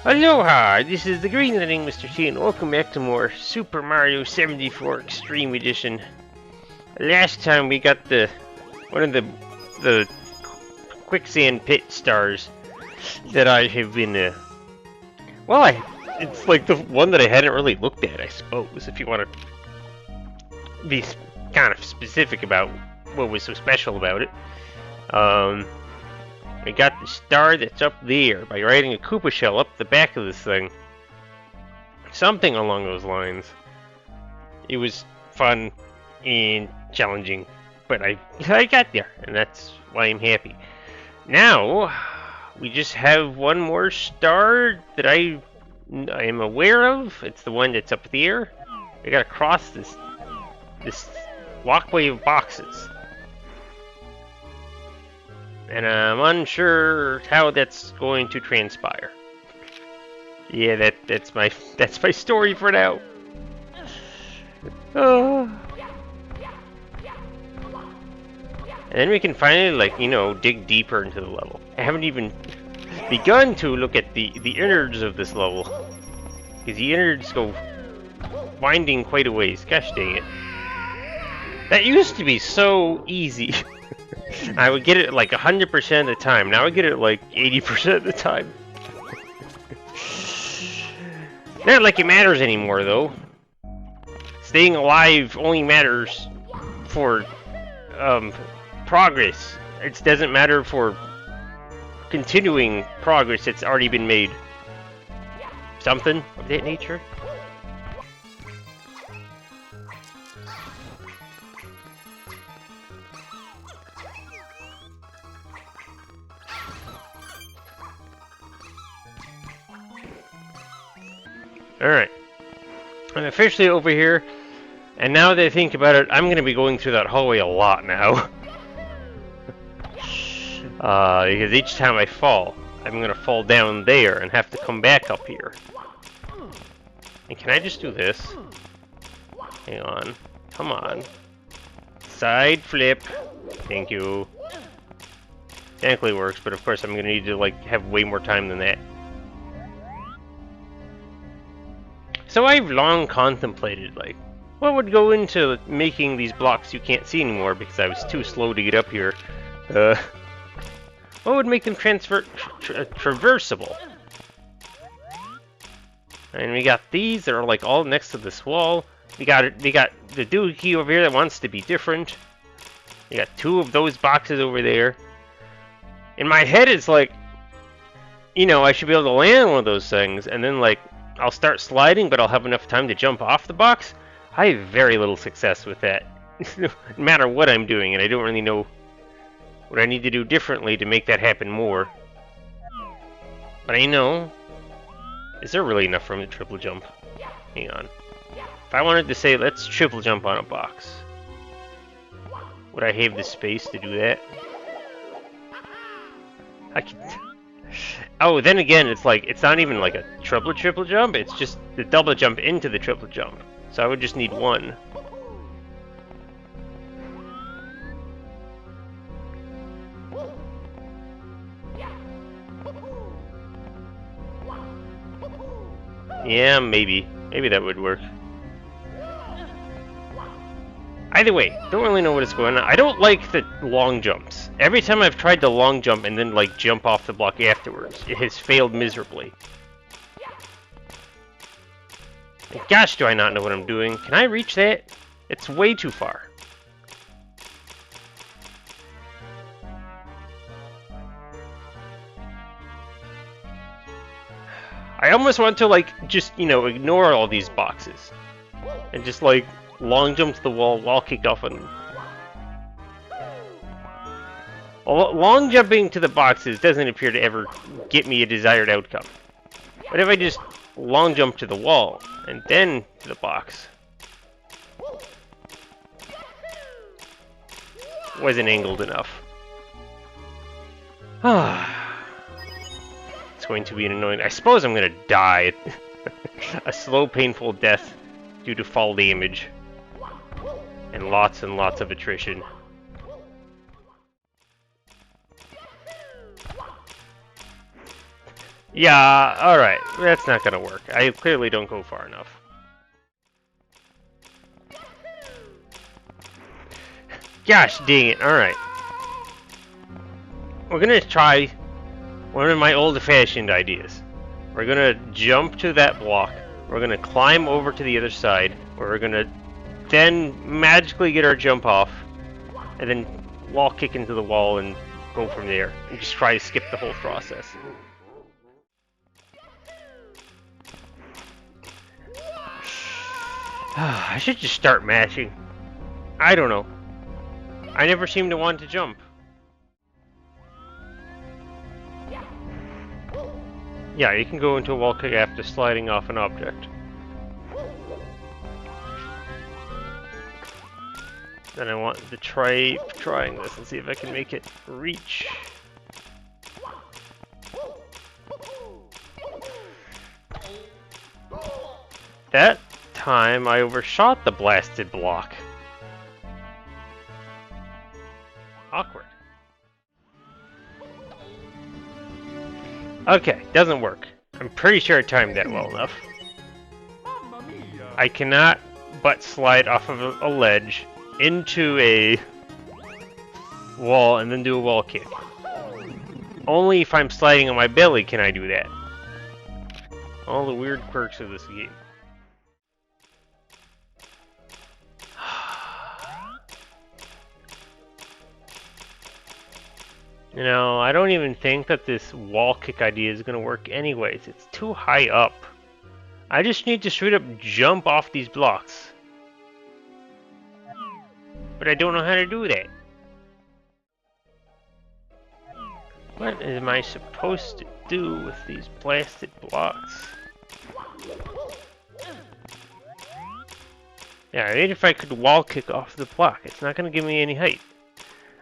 Aloha! This is the Green Lighting Mr. T, and welcome back to more Super Mario 74 Extreme Edition. Last time we got one of the quicksand pit stars that I have been it's like the one that I hadn't really looked at, I suppose, if you want to be kind of specific about what was so special about it. I got the star that's up there by riding a Koopa shell up the back of this thing. Something along those lines. It was fun and challenging, but I got there, and that's why I'm happy. Now, we just have one more star that I am aware of. It's the one that's up there. I gotta cross this walkway of boxes. And I'm unsure how that's going to transpire. Yeah, that's my story for now. And then we can finally, dig deeper into the level. I haven't even begun to look at the innards of this level, because the innards go winding quite a ways. Gosh dang it! That used to be so easy. I would get it like 100% of the time. Now I get it like 80% of the time. Not like it matters anymore, though. Staying alive only matters for progress. It doesn't matter for continuing progress that's already been made. Something of that nature. Alright, I'm officially over here, and now that I think about it, I'm going to be going through that hallway a lot now. Because each time I fall, I'm going to fall down there and have to come back up here. And can I just do this? Hang on. Come on. Side flip. Thank you. Technically works, but of course I'm going to need to have way more time than that. So I've long contemplated, what would go into making these blocks you can't see anymore because I was too slow to get up here. What would make them traversable? And we got these that are all next to this wall. We got the doohickey over here that wants to be different. We got two of those boxes over there. In my head, it's I should be able to land on one of those things, and then I'll start sliding, but I'll have enough time to jump off the box. I have very little success with that, no matter what I'm doing, and I don't really know what I need to do differently to make that happen more. But I know, is there really enough room to triple jump? Hang on. If I wanted to say, let's triple jump on a box, would I have the space to do that? I can. Oh, then again, it's not even a triple jump, it's just the double jump into the triple jump. So I would just need one. Yeah, maybe. Maybe that would work. Either way, don't really know what is going on. I don't like the long jumps. Every time I've tried to long jump and then jump off the block afterwards, it has failed miserably. And gosh, do I not know what I'm doing. Can I reach that? It's way too far. I almost want to just, ignore all these boxes. And just long jump to the wall kicked off on them. Well, long jumping to the boxes doesn't appear to ever get me a desired outcome. But if I just long jump to the wall and then to the box, wasn't angled enough. It's going to be an annoying. I suppose I'm going to die. A slow, painful death due to fall damage. And lots of attrition. Yeah, alright. That's not gonna work. I clearly don't go far enough. Gosh dang it, alright. We're gonna try one of my old-fashioned ideas. We're gonna jump to that block. We're gonna climb over to the other side. We're gonna then magically get our jump off. And then wall kick into the wall and go from there. And just try to skip the whole process. I should just start mashing. I don't know. I never seem to want to jump. Yeah, you can go into a wall kick after sliding off an object. Then I want to try trying this and see if I can make it reach. That time I overshot the blasted block. Awkward. Okay, doesn't work. I'm pretty sure I timed that well enough. I cannot butt slide off of a ledge into a wall and then do a wall kick. Only if I'm sliding on my belly can I do that. All the weird quirks of this game. You know, I don't even think that this wall kick idea is going to work anyways. It's too high up. I just need to straight up jump off these blocks. But I don't know how to do that. What am I supposed to do with these blasted blocks? Yeah, maybe if I could wall kick off the block. It's not going to give me any height.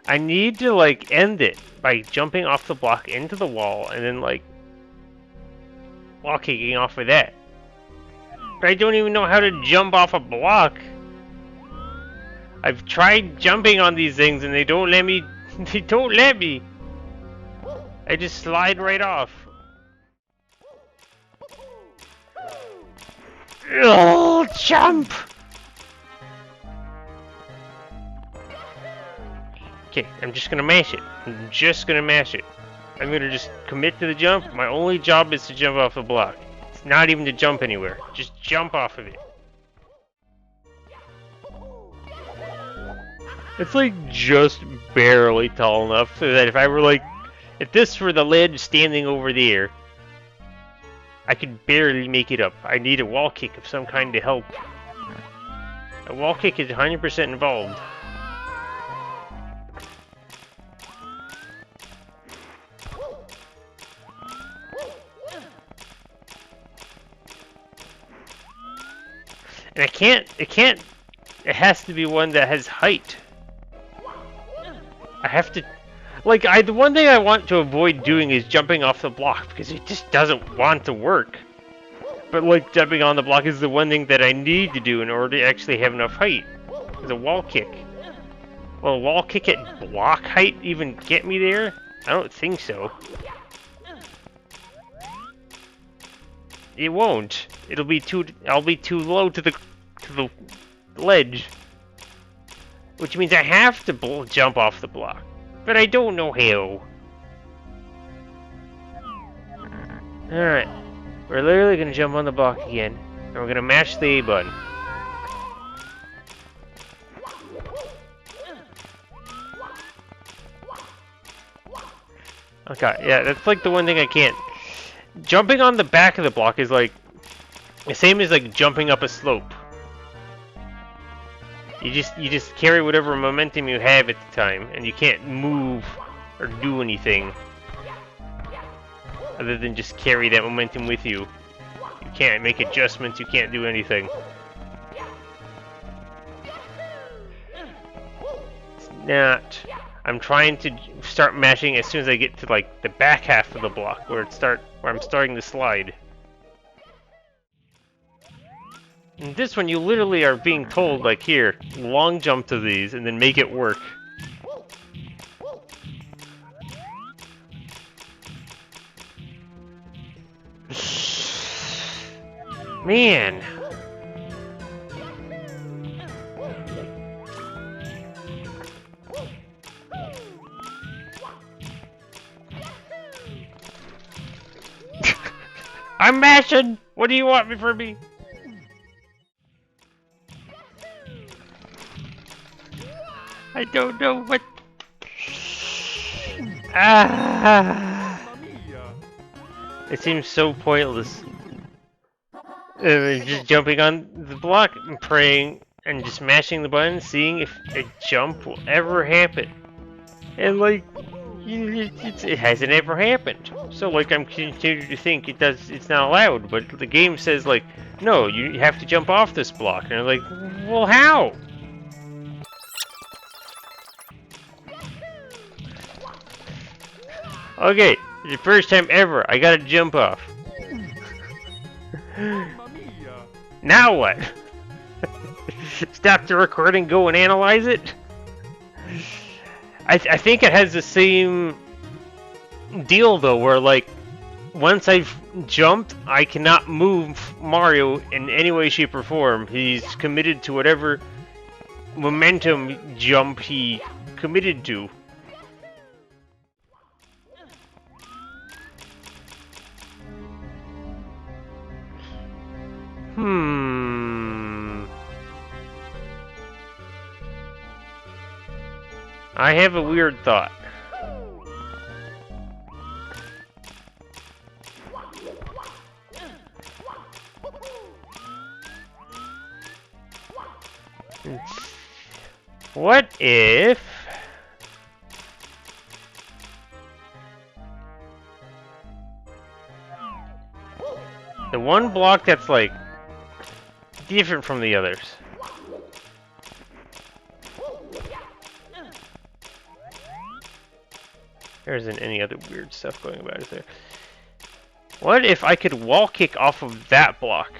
I need to, like, end it by jumping off the block into the wall and then, like, wall kicking off of that. But I don't even know how to jump off a block. I've tried jumping on these things and they don't let me. They don't let me. I just slide right off. Oh, jump! Okay, I'm just gonna mash it. I'm just gonna mash it. I'm gonna just commit to the jump. My only job is to jump off the block. It's not even to jump anywhere. Just jump off of it. It's like just barely tall enough so that if I were like, if this were the ledge standing over there, I could barely make it up. I need a wall kick of some kind to help. A wall kick is 100% involved. And it has to be one that has height. I have to, like, the one thing I want to avoid doing is jumping off the block, because it just doesn't want to work. But, like, jumping on the block is the one thing that I need to do in order to actually have enough height. Is a wall kick. Will a wall kick at block height even get me there? I don't think so. It won't. It'll be I'll be too low to the ledge. Which means I have to jump off the block. But I don't know how. Alright. We're literally gonna jump on the block again. And we're gonna mash the A button. Okay, yeah, that's like the one thing I can't. Jumping on the back of the block is like the same as like jumping up a slope. You just carry whatever momentum you have at the time, and you can't move or do anything other than just carry that momentum with you. You can't make adjustments, you can't do anything. It's not. I'm trying to start mashing as soon as I get to like the back half of the block where I'm starting to slide. In this one, you literally are being told, like, here, long jump to these, and then make it work. Man. I'm mashing! What do you want me from me? I don't know what... Ah! It seems so pointless. Just jumping on the block and praying and just mashing the button, seeing if a jump will ever happen. And like, it hasn't ever happened. So like, I'm continuing to think it's not allowed, but the game says like, no, you have to jump off this block. And I'm like, well, how? Okay, the first time ever, I gotta jump off. Now what? Stop the recording, go and analyze it? I think it has the same deal though, where like, once I've jumped, I cannot move Mario in any way, shape, or form. He's committed to whatever momentum jump he committed to. I have a weird thought. What if... the one block that's like different from the others. There isn't any other weird stuff going about, is there? What if I could wall kick off of that block?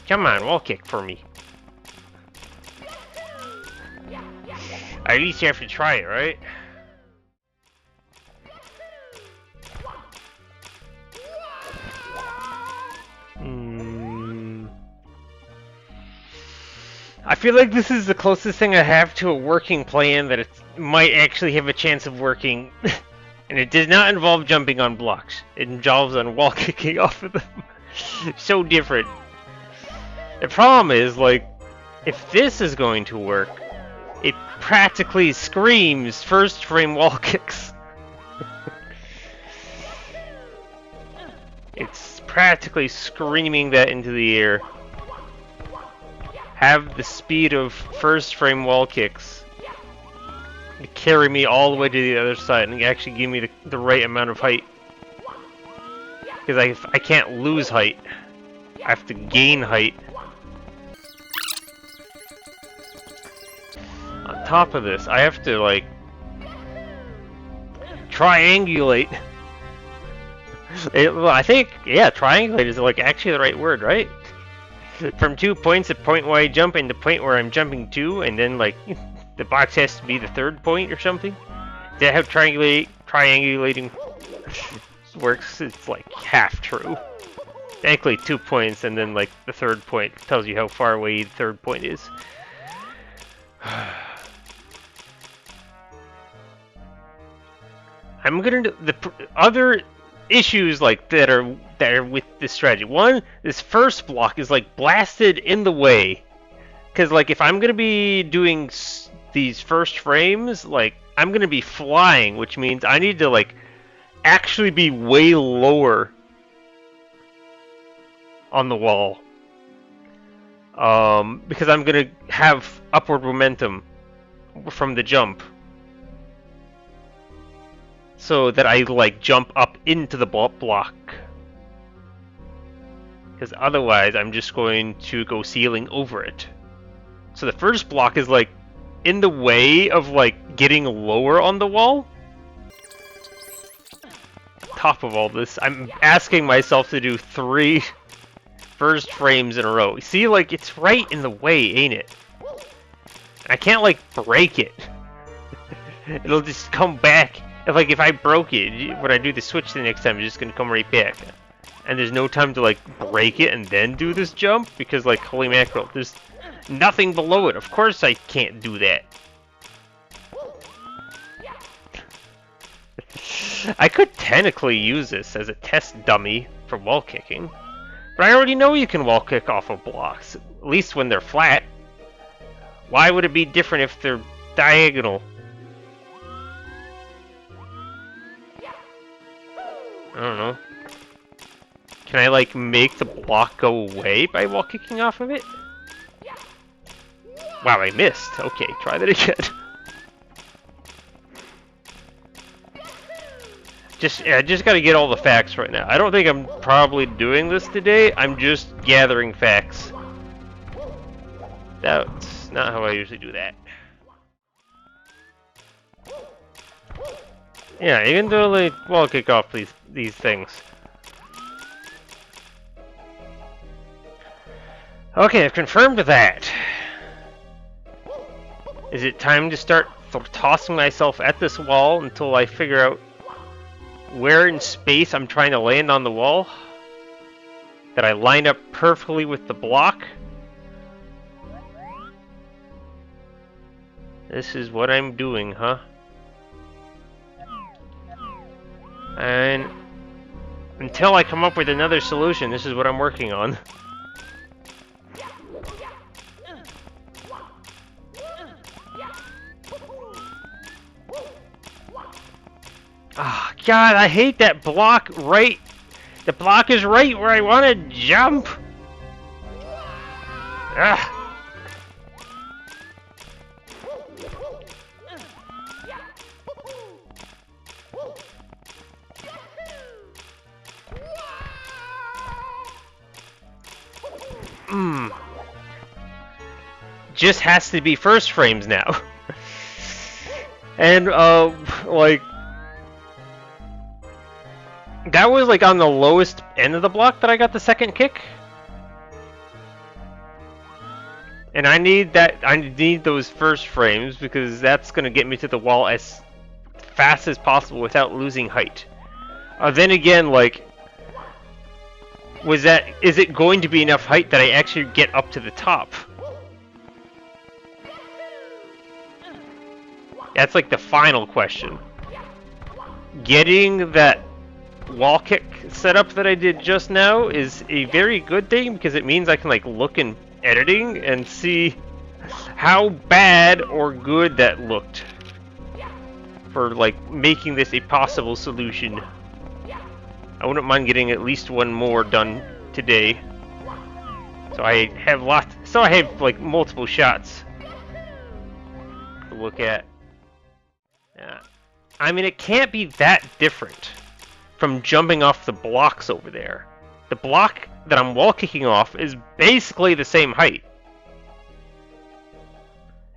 Come on, wall kick for me. At least you have to try it, right? I feel like this is the closest thing I have to a working plan that it might actually have a chance of working. And it does not involve jumping on blocks. It involves on wall kicking off of them. So different. The problem is, like, if this is going to work, it practically screams first frame wall kicks. It's practically screaming that into the air. Have the speed of first frame wall kicks to carry me all the way to the other side and actually give me the right amount of height. Because I can't lose height. I have to gain height. On top of this, I have to, like, triangulate. Well, I think, yeah, triangulate is, like, actually the right word, right? From 2 points, a point where I jump and the point where I'm jumping to, and then, like, the box has to be the third point or something? Is that how triangulating works? It's, like, half true. Technically 2 points, and then, like, the third point tells you how far away the third point is. I'm gonna do the other issues like that are with this strategy. One, this first block is like blasted in the way, because like if I'm gonna be doing these first frames, like I'm gonna be flying, which means I need to like actually be way lower on the wall, because I'm gonna have upward momentum from the jump. So that I like jump up into the block, because otherwise I'm just going to go sailing over it. So the first block is like in the way of like getting lower on the wall. top of all this, I'm asking myself to do 3 first frames in a row. See, like, it's right in the way, ain't it? I can't, like, break it. It'll just come back. If I broke it, when I do the switch the next time, it's just gonna come right back. And there's no time to, like, break it and then do this jump, because, like, holy mackerel, there's nothing below it. Of course I can't do that. I could technically use this as a test dummy for wall kicking, but I already know you can wall kick off of blocks, at least when they're flat. Why would it be different if they're diagonal? I don't know. Can I, like, make the block go away by wall kicking off of it? Wow, I missed. Okay, try that again. I just gotta get all the facts right now. I don't think I'm probably doing this today. I'm just gathering facts. That's not how I usually do that. Yeah, you can totally wall kick off these things. Okay, I've confirmed that. Is it time to start tossing myself at this wall until I figure out where in space I'm trying to land on the wall? That I line up perfectly with the block? This is what I'm doing, huh? And until I come up with another solution, this is what I'm working on. Ah, oh, God, I hate that block right. The block is right where I want to jump. Ah. Just has to be first frames now. And, like, that was, like, on the lowest end of the block that I got the second kick. And I need those first frames, because that's going to get me to the wall as fast as possible without losing height. Then again, like, is it going to be enough height that I actually get up to the top? That's like the final question. Getting that wall kick setup that I did just now is a very good thing, because it means I can, like, look in editing and see how bad or good that looked for, like, making this a possible solution. I wouldn't mind getting at least one more done today, so I have like multiple shots to look at. Yeah. I mean, it can't be that different from jumping off the blocks over there. The block that I'm wall kicking off is basically the same height.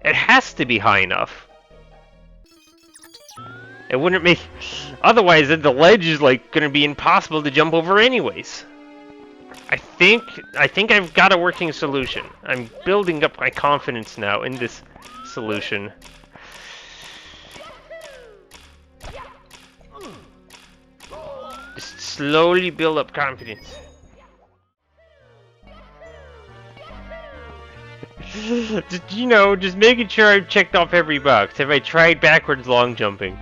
It has to be high enough. It wouldn't make... Otherwise, the ledge is, like, gonna be impossible to jump over anyways. I think I've got a working solution. I'm building up my confidence now in this solution. Just slowly build up confidence. Just, you know, just making sure I've checked off every box. Have I tried backwards long jumping?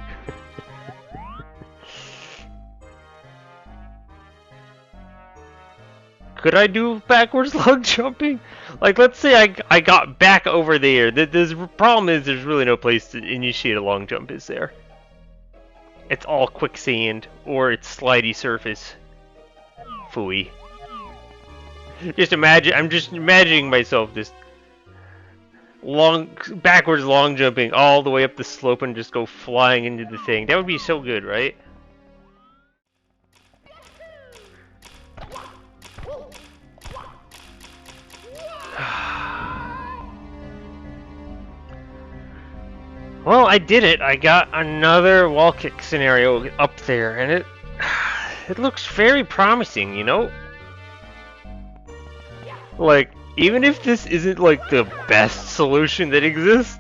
Could I do backwards long jumping? Like, let's say I got back over there. The problem is there's really no place to initiate a long jump, is there? It's all quicksand, or it's slidey surface. Phooey. I'm just imagining myself just backwards long jumping all the way up the slope and just go flying into the thing. That would be so good, right? Well, I did it. I got another wall kick scenario up there, and it looks very promising, you know? Like, even if this isn't like the best solution that exists,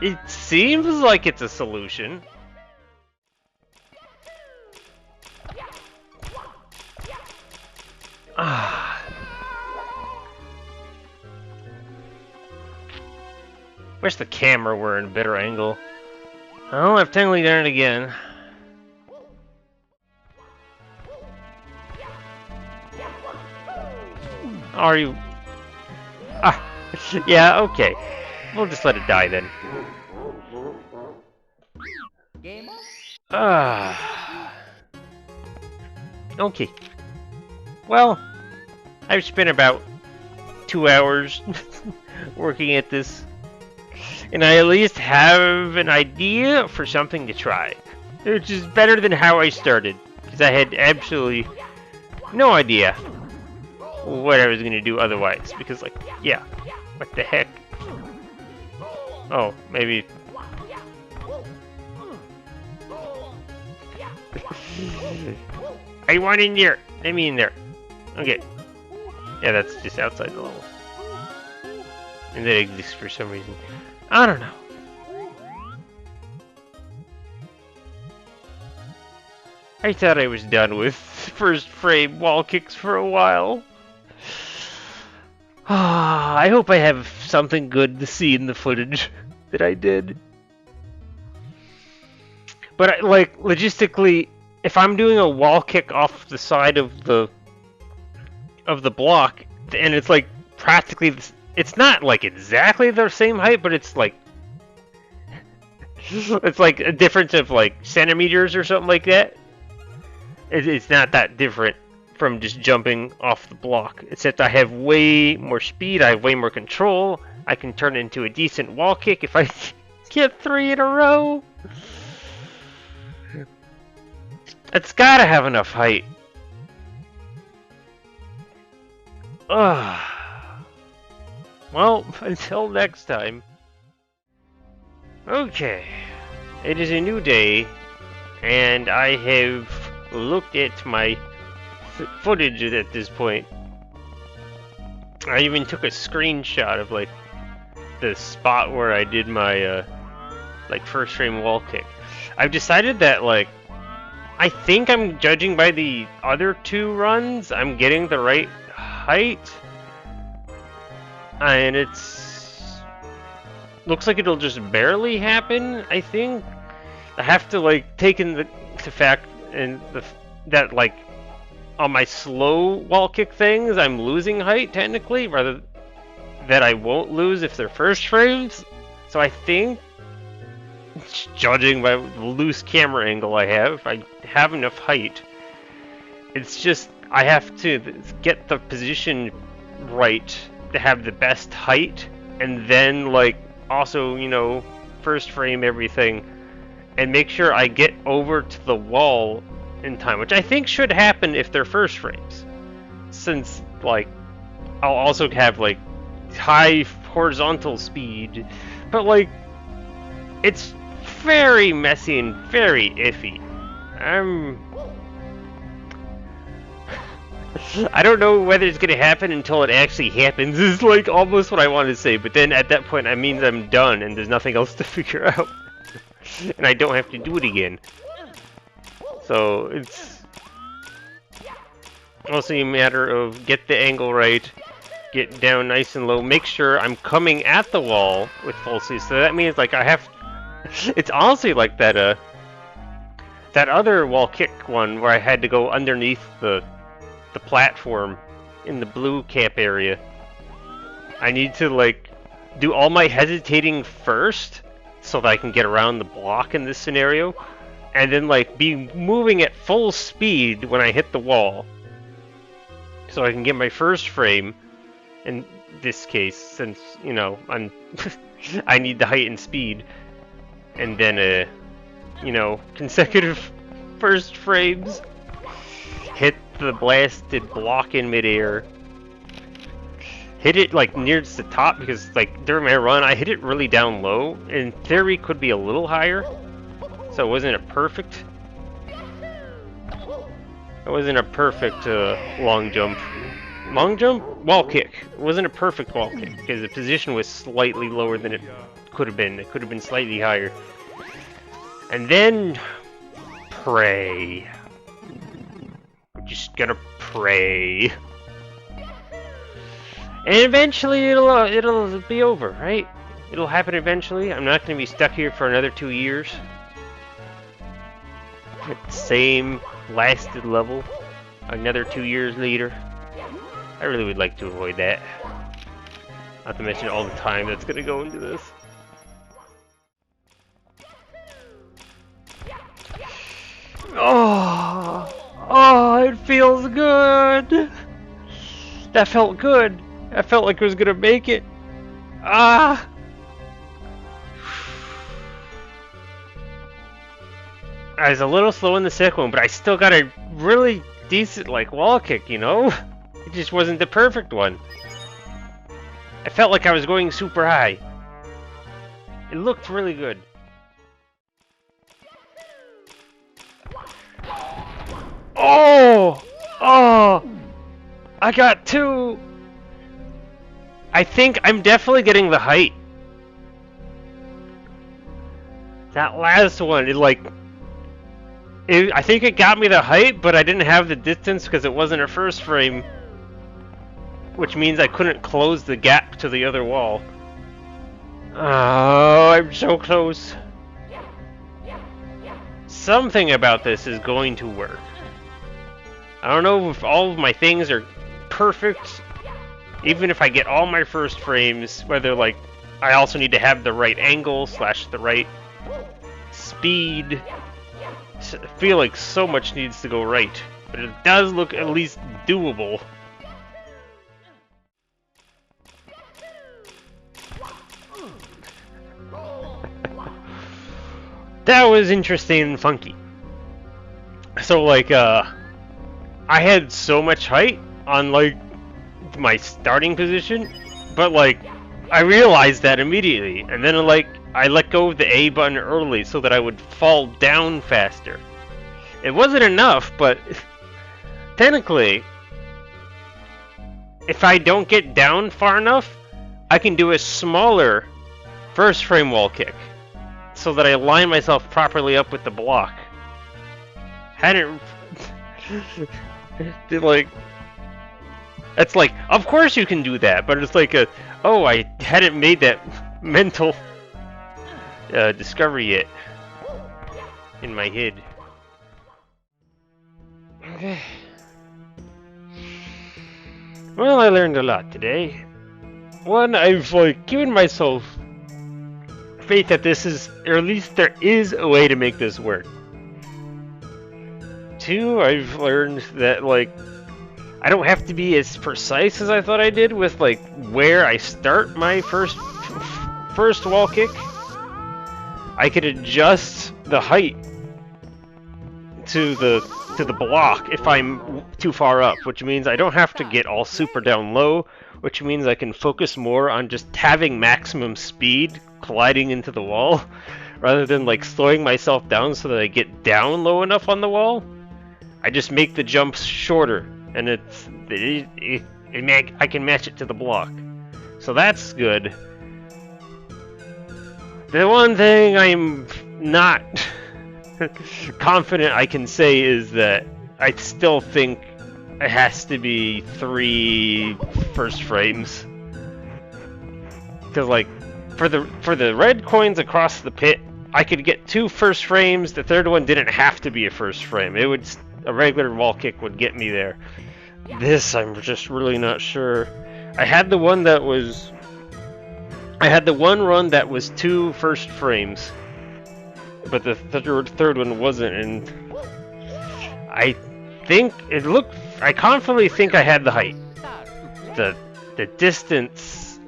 it seems like it's a solution. Ah. Wish the camera were in a better angle. Oh, I've technically done it again. Are you... Ah, yeah, okay. We'll just let it die then. Ah. Okay. Well, I've spent about 2 hours working at this, and I at least have an idea for something to try, which is better than how I started, because I had absolutely no idea what I was going to do otherwise, because, like, yeah, what the heck? Oh, maybe... I want in there! Let me in there. Okay. Yeah, that's just outside the level. And that exists for some reason. I don't know. I thought I was done with first frame wall kicks for a while. I hope I have something good to see in the footage that I did. But, like, logistically, if I'm doing a wall kick off the side of the block, and it's like practically, it's not like exactly the same height, but it's like it's like a difference of like centimeters or something like that. It's not that different from just jumping off the block, except I have way more speed, I have way more control, I can turn it into a decent wall kick if I get 3 in a row. It's gotta have enough height. Ugh. Well, until next time. Okay. It is a new day, and I have looked at my footage at this point. I even took a screenshot of, like, the spot where I did my, like, first frame wall kick. I've decided that, like, I think I'm judging by the other 2 runs, I'm getting the right height, and looks like it'll just barely happen. I think I have to like take in the fact and that like on my slow wall kick things I'm losing height technically, rather that I won't lose if they're first frames. So I think, judging by the loose camera angle I have enough height. It's just I have to get the position right to have the best height, and then like also, you know, first frame everything and make sure I get over to the wall in time, which I think should happen if they're first frames, since like I'll also have like high horizontal speed, but like it's very messy and very iffy. I don't know whether it's gonna happen until it actually happens, is like almost what I want to say, but then at that point that means I'm done and there's nothing else to figure out. And I don't have to do it again. So it's mostly a matter of get the angle right, get down nice and low, make sure I'm coming at the wall with full speed. So that means like I have it's honestly like that that other wall kick one where I had to go underneath the platform in the blue cap area. I need to like do all my hesitating first so that I can get around the block in this scenario, and then like be moving at full speed when I hit the wall so I can get my first frame in this case, since you know I'm I need the height and speed, and then you know, consecutive first frames, hit the blasted block in midair, hit it like near the top, because like during my run I hit it really down low. In theory could be a little higher, so it wasn't a perfect It wasn't a perfect long jump. Long jump? Wall kick. It wasn't a perfect wall kick because the position was slightly lower than it could have been. It could have been slightly higher. And then pray. We're just gonna pray. And eventually it'll be over, right? It'll happen eventually. I'm not gonna be stuck here for another 2 years. At the same lasted level. Another 2 years later. I really would like to avoid that. Not to mention all the time that's gonna go into this. Oh, it feels good. That felt good. I felt like I was gonna make it. Ah. I was a little slow in the second one, but I still got a really decent like wall kick, you know? It just wasn't the perfect one. I felt like I was going super high. It looked really good. Oh! Oh! I got 2! I think I'm definitely getting the height. That last one, I think it got me the height, but I didn't have the distance because it wasn't a first frame. Which means I couldn't close the gap to the other wall. Oh, I'm so close. Something about this is going to work. I don't know if all of my things are perfect. Even if I get all my first frames, whether like I also need to have the right angle / the right speed. I feel like so much needs to go right, but it does look at least doable. That was interesting and funky. So like I had so much height on like my starting position, but like I realized that immediately, and then like I let go of the A button early so that I would fall down faster. It wasn't enough, but technically if I don't get down far enough, I can do a smaller first frame wall kick so that I line myself properly up with the block. Hadn't like it's like, of course you can do that, but it's like oh, I hadn't made that mental discovery yet in my head. Okay. Well, I learned a lot today. One, I've like given myself faith that this is, or at least there is a way to make this work. 2, I've learned that like I don't have to be as precise as I thought I did with like where I start my first wall kick. I could adjust the height to the block if I'm too far up, which means I don't have to get all super down low, which means I can focus more on just having maximum speed colliding into the wall rather than like slowing myself down so that I get down low enough on the wall. I just make the jumps shorter, and I can match it to the block. So that's good. The one thing I'm not confident I can say is that I still think it has to be 3 first frames. Because like for the red coins across the pit, I could get 2 first frames. The third one didn't have to be a first frame. It would, a regular wall kick would get me there. This I'm just really not sure. I had the one run that was 2 first frames, but the third one wasn't, and I think it looked. I confidently think I had the height. The distance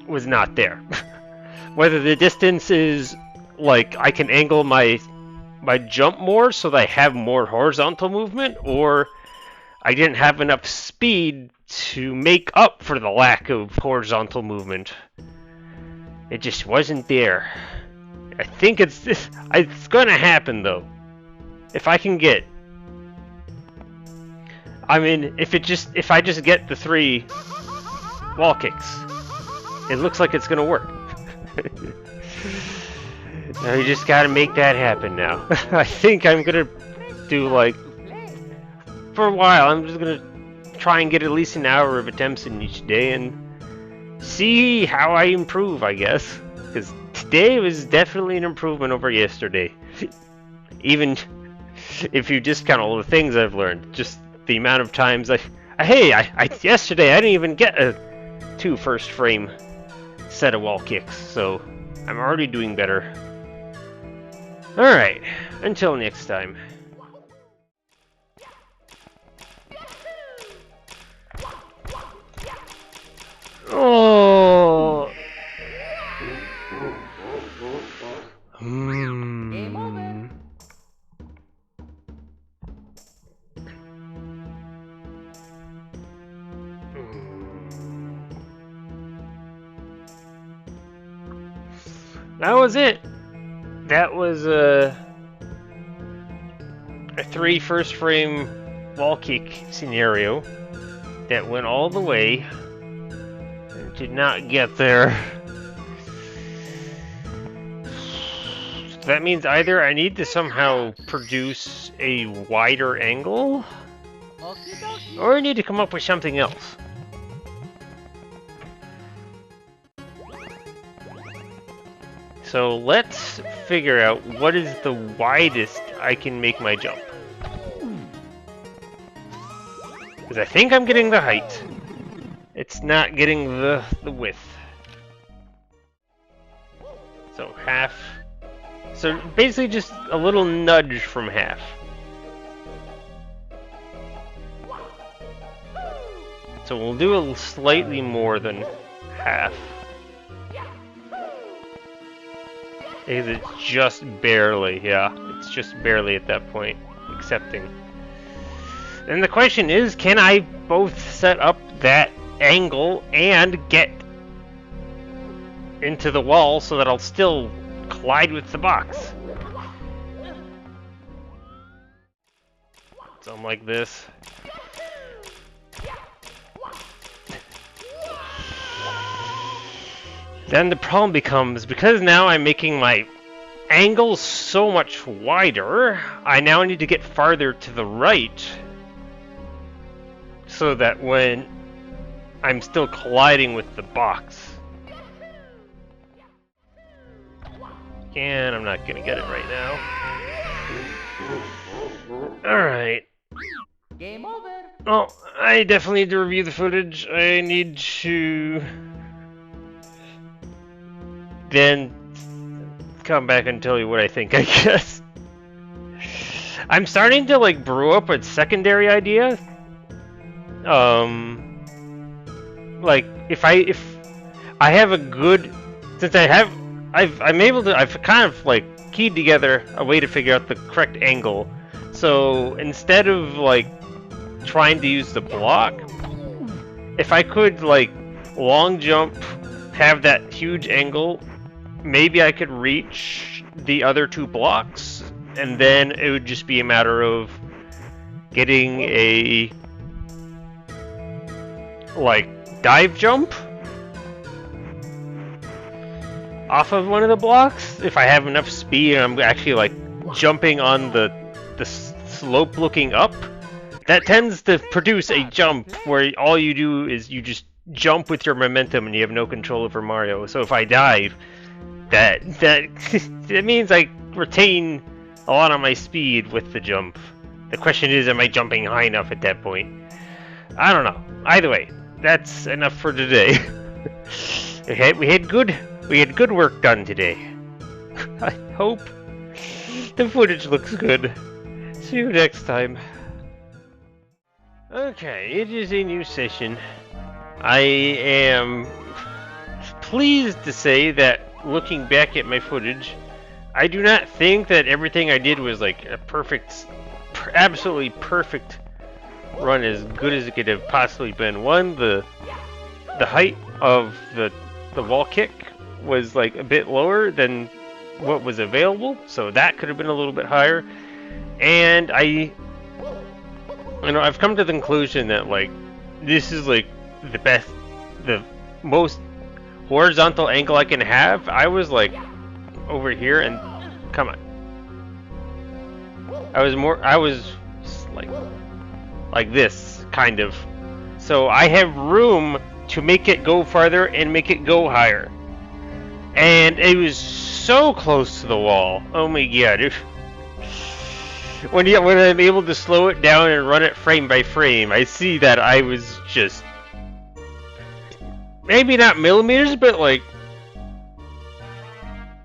was not there. Whether the distance is like I can angle my jump more so that I have more horizontal movement, or I didn't have enough speed to make up for the lack of horizontal movement. It just wasn't there. I think it's gonna happen though. If I can get I mean, if I just get the 3 wall kicks, it looks like it's gonna work. Now you just gotta make that happen now. I think I'm gonna do like, for a while, I'm just gonna try and get at least an hour of attempts in each day and see how I improve, I guess. Because today was definitely an improvement over yesterday. Even if you discount all the things I've learned, just the amount of times yesterday I didn't even get a 2 first frame set of wall kicks, so I'm already doing better. Alright, until next time. Oh. That was it. That was a 3 first frame wall kick scenario that went all the way and did not get there. So that means either I need to somehow produce a wider angle, or I need to come up with something else. So let's figure out what is the widest I can make my jump. Because I think I'm getting the height. It's not getting the width. So half. So basically just a little nudge from half. So we'll do a slightly more than half. It's just barely, yeah. It's just barely at that point, accepting. And the question is, can I both set up that angle and get into the wall so that I'll still collide with the box? Something like this. Then the problem becomes, because now I'm making my angle so much wider, I now need to get farther to the right so that when I'm still colliding with the box. And I'm not gonna get it right now. Alright. Game over. Oh, I definitely need to review the footage. I need to then come back and tell you what I think, I guess. I'm starting to like brew up a secondary idea. Like if I have a good, since I've kind of like keyed together a way to figure out the correct angle. So instead of like trying to use the block, if I could like long jump, have that huge angle, maybe I could reach the other 2 blocks, and then it would just be a matter of getting a like dive jump off of one of the blocks. If I have enough speed and I'm actually like jumping on the slope looking up, that tends to produce a jump where all you do is you just jump with your momentum and you have no control over Mario. So if I dive, that it means I retain a lot of my speed with the jump. The question is, am I jumping high enough at that point? I don't know. Either way, that's enough for today. we had good work done today. I hope the footage looks good. See you next time. Okay, it is a new session. I am pleased to say that looking back at my footage, I do not think that everything I did was like a perfect, absolutely perfect run, as good as it could have possibly been. One, the height of the wall kick was like a bit lower than what was available, so that could have been a little bit higher. And I You know, I've come to the conclusion that, like, this is, like, the most horizontal angle I can have. I was, like, over here and... Come on. I was, like this, kind of. So I have room to make it go farther and make it go higher. And it was so close to the wall. Oh my god. When I'm able to slow it down and run it frame by frame, I see that I was just... Maybe not millimeters, but like...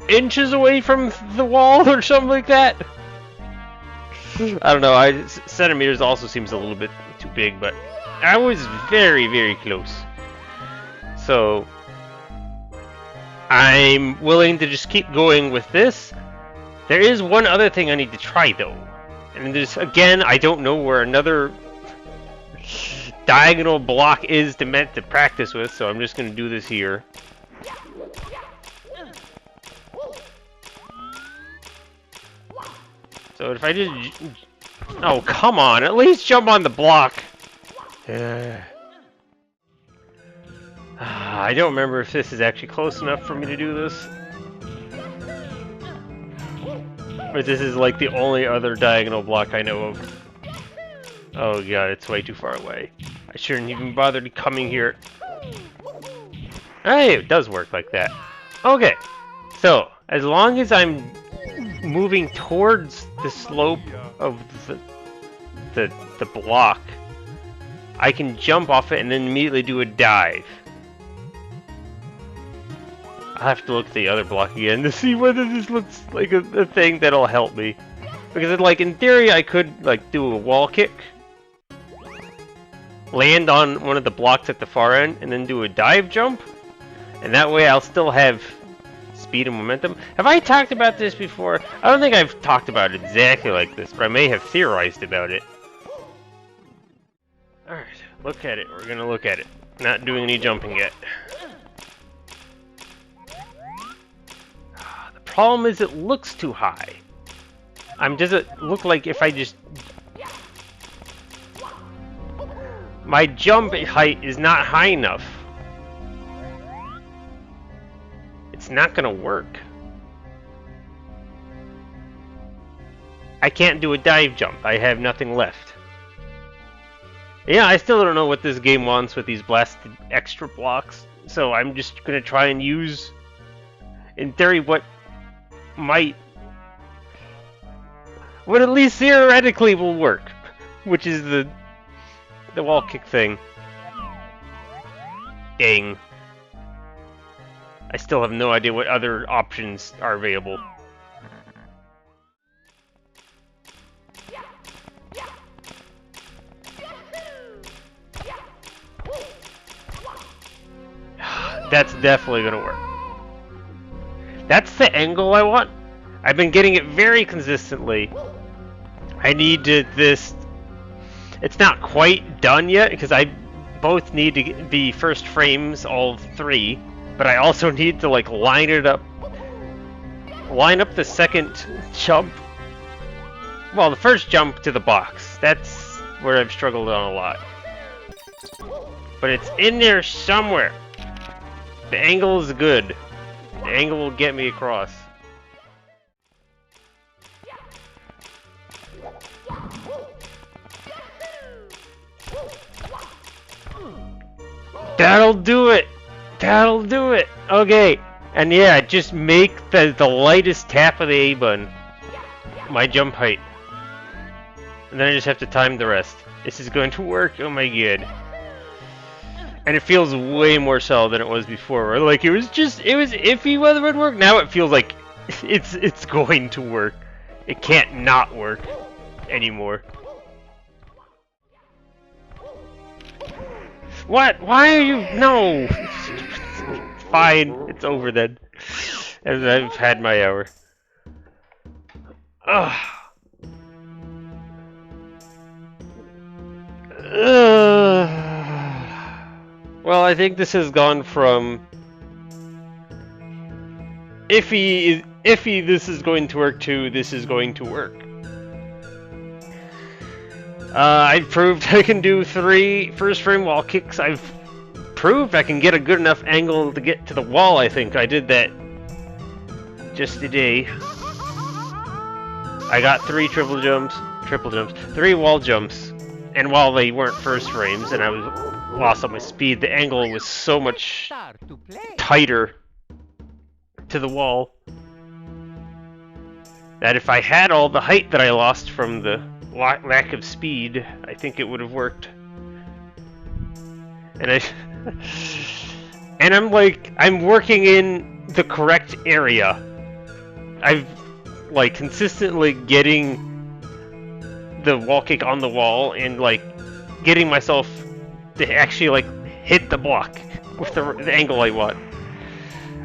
inches away from the wall or something like that. I don't know, centimeters also seems a little bit too big, but I was very, very close. So... I'm willing to just keep going with this. There is one other thing I need to try, though. And there's, again, I don't know where another diagonal block is meant to practice with, so I'm just going to do this here. So if I just... Oh, come on, at least jump on the block. I don't remember if this is actually close enough for me to do this. Or this is like the only other diagonal block I know of. Oh god, it's way too far away. I shouldn't even bothered coming here. Hey, it does work like that. Okay, so as long as I'm moving towards the slope of the block, I can jump off it and then immediately do a dive. I'll have to look at the other block again to see whether this looks like a thing that'll help me. Because, like, in theory, I could, like, do a wall kick, land on one of the blocks at the far end, and then do a dive jump. And that way I'll still have speed and momentum. Have I talked about this before? I don't think I've talked about it exactly like this, but I may have theorized about it. Alright, look at it. We're gonna look at it. Not doing any jumping yet. Problem is, it looks too high. Does it look like if I just... My jump height is not high enough. It's not gonna work. I can't do a dive jump. I have nothing left. Yeah, I still don't know what this game wants with these blasted extra blocks. So I'm just gonna try and use, in theory, what at least theoretically will work, which is the wall kick thing. Dang. I still have no idea what other options are available. That's definitely gonna work. That's the angle I want. I've been getting it very consistently. I need this... It's not quite done yet, because I both need to get the first frames, all three, but I also need to, like, line it up. Line up the second jump. Well, the first jump to the box. That's where I've struggled on a lot. But it's in there somewhere. The angle is good. The angle will get me across. That'll do it! That'll do it! Okay. And yeah, just make the lightest tap of the A button my jump height. And then I just have to time the rest. This is going to work. Oh my god. And it feels way more solid than it was before. Like, it was iffy whether it would work. Now it feels like it's going to work. It can't not work anymore. What? Why are you... No! Fine. It's over then. I've had my hour. Ugh. Well, I think this has gone from iffy this is going to work to this is going to work. I've proved I can do 3 first frame wall kicks. I've proved I can get a good enough angle to get to the wall, I think. I did that just today. I got 3 triple jumps, 3 wall jumps, and while they weren't first frames and I was lost on my speed, the angle was so much tighter to the wall that if I had all the height that I lost from the lack of speed, I think it would have worked. And I'm working in the correct area. I've like consistently getting the wall kick on the wall and like getting myself to actually like hit the block with the angle I want.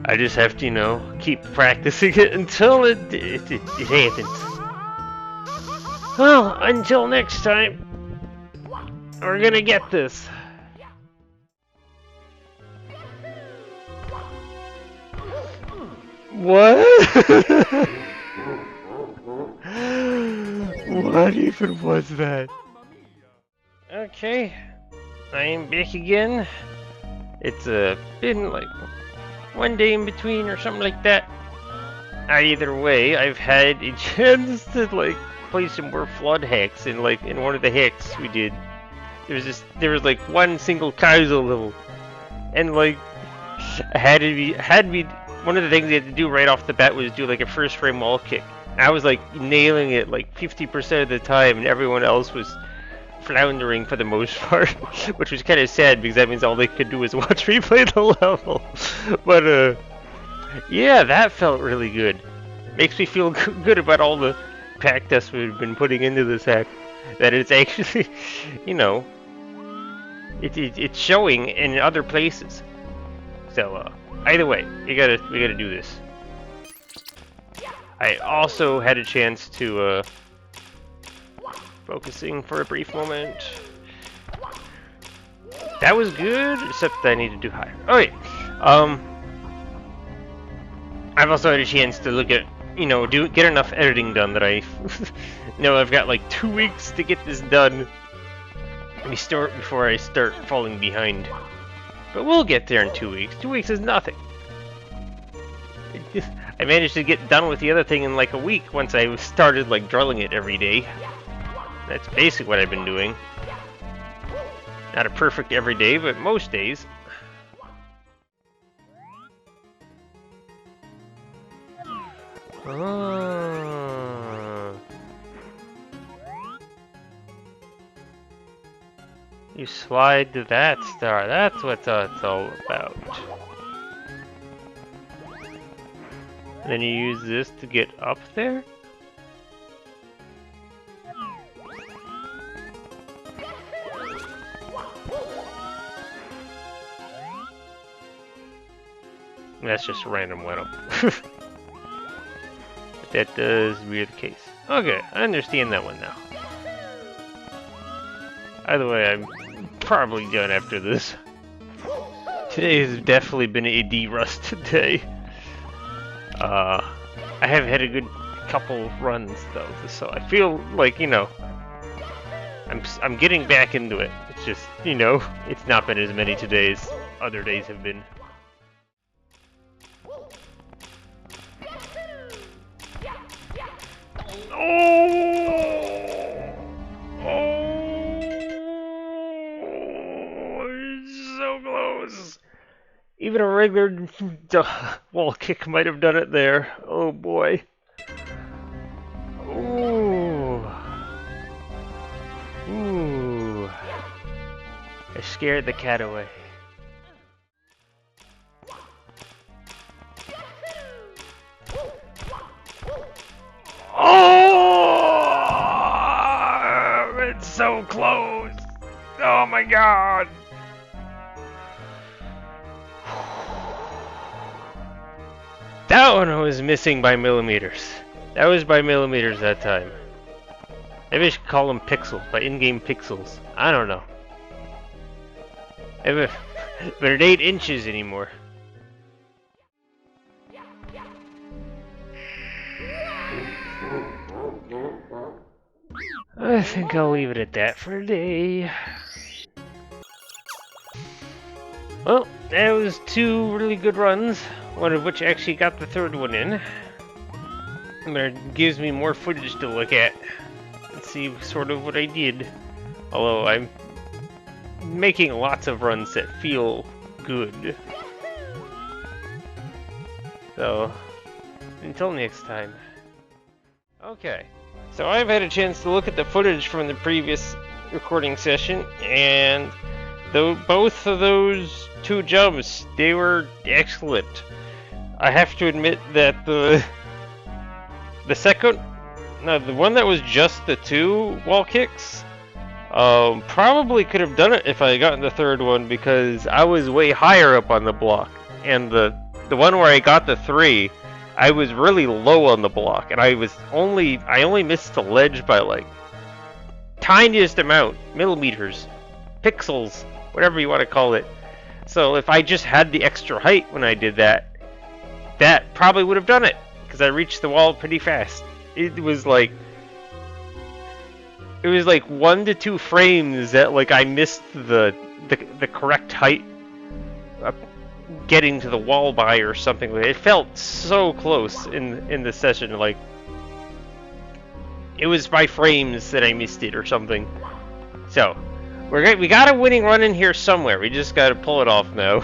I just have to, you know, keep practicing it until it happens. Well, until next time, we're gonna get this. What? What even was that? Okay, I'm back again. It's been like 1 day in between or something like that. Either way, I've had a chance to like play some more flood hacks, and like in one of the hacks we did, there was like one single Kaizo level, and like had me one of the things they had to do right off the bat was do like a first frame wall kick. I was like nailing it like 50% of the time, and everyone else was floundering for the most part, which was kind of sad because that means all they could do was watch me play the level. But yeah, that felt really good. Makes me feel good about all the practice we've been putting into this hack. That it's actually, you know, it's showing in other places. So either way, we gotta do this. I also had a chance to focusing for a brief moment. That was good, except I need to do higher. Alright, I've also had a chance to look at, you know, get enough editing done that I know I've got like 2 weeks to get this done before I start falling behind. But we'll get there in 2 weeks. 2 weeks is nothing. I managed to get done with the other thing in like a week once I started like drilling it every day. That's basically what I've been doing. Not a perfect every day, but most days. Oh. You slide to that star. That's what it's all about. And then you use this to get up there? That's just a random one up. That does be the case. Okay, I understand that one now. Either way, I'm probably done after this. Today has definitely been a de-rust day. I have had a good couple runs though, so I feel like, you know, I'm getting back into it. It's just, you know, it's not been as many today as other days have been. Oh! Oh! It's so close! Even a regular wall kick might have done it there. Oh boy. Ooh. Ooh. I scared the cat away. Oh! It's so close! Oh my god! That one was missing by millimeters. That was by millimeters that time. Maybe I should call them pixels, by in-game pixels. I don't know. But it ain't inches anymore. I think I'll leave it at that for today. Well, that was 2 really good runs, one of which actually got the 3rd one in. And it gives me more footage to look at and see sort of what I did. Although I'm making lots of runs that feel good. So, until next time. Okay, so I've had a chance to look at the footage from the previous recording session, and both of those 2 jumps, they were excellent. I have to admit that the one that was just the 2 wall kicks, probably could have done it if I had gotten the 3rd one, because I was way higher up on the block, and the one where I got the 3, I was really low on the block, and I only missed the ledge by like tiniest amount, millimeters, pixels, whatever you want to call it. So if I just had the extra height when I did that, that probably would have done it, because I reached the wall pretty fast. It was like 1 to 2 frames that like I missed the correct height getting to the wall by or something. It felt so close in the session, like it was by frames that I missed it or something. So we got a winning run in here somewhere. We just got to pull it off now.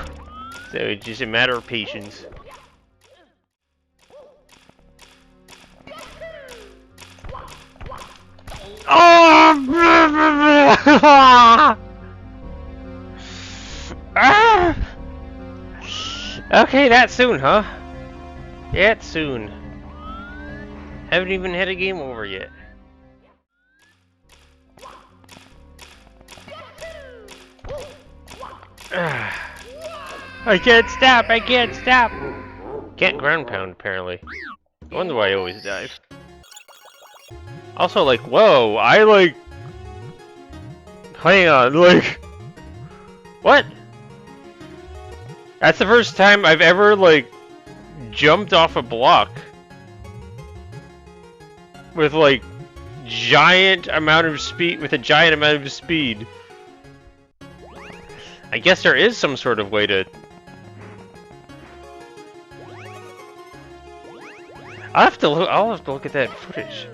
So it's just a matter of patience. Oh! Ah! Okay, that soon, huh? Yeah, it's soon. Haven't even had a game over yet. I can't stop! I can't stop! Can't ground pound, apparently. I wonder why I always dive. Also, like, whoa, I like... Hang on, like... What? That's the first time I've ever, like, jumped off a block with, like, giant amount of speed, with a giant amount of speed. I guess there is some sort of way to... I'll have to look at that footage.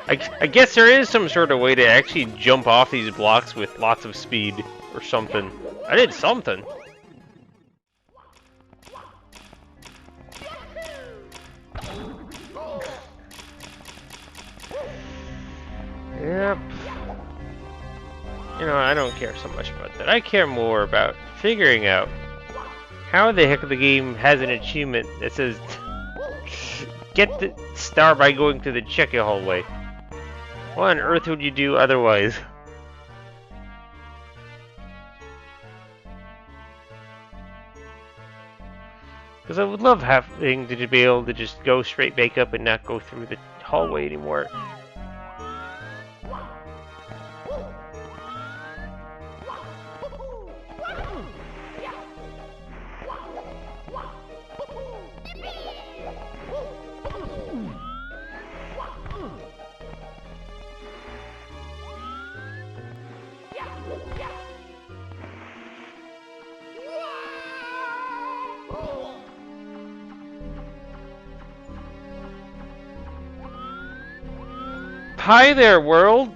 I guess there is some sort of way to actually jump off these blocks with lots of speed or something. I did something. Yep. You know, I don't care so much about that. I care more about figuring out how the heck the game has an achievement that says get the star by going through the checkout hallway. What on earth would you do otherwise? Because I would love having to be able to just go straight back up and not go through the hallway anymore. Hi there, world!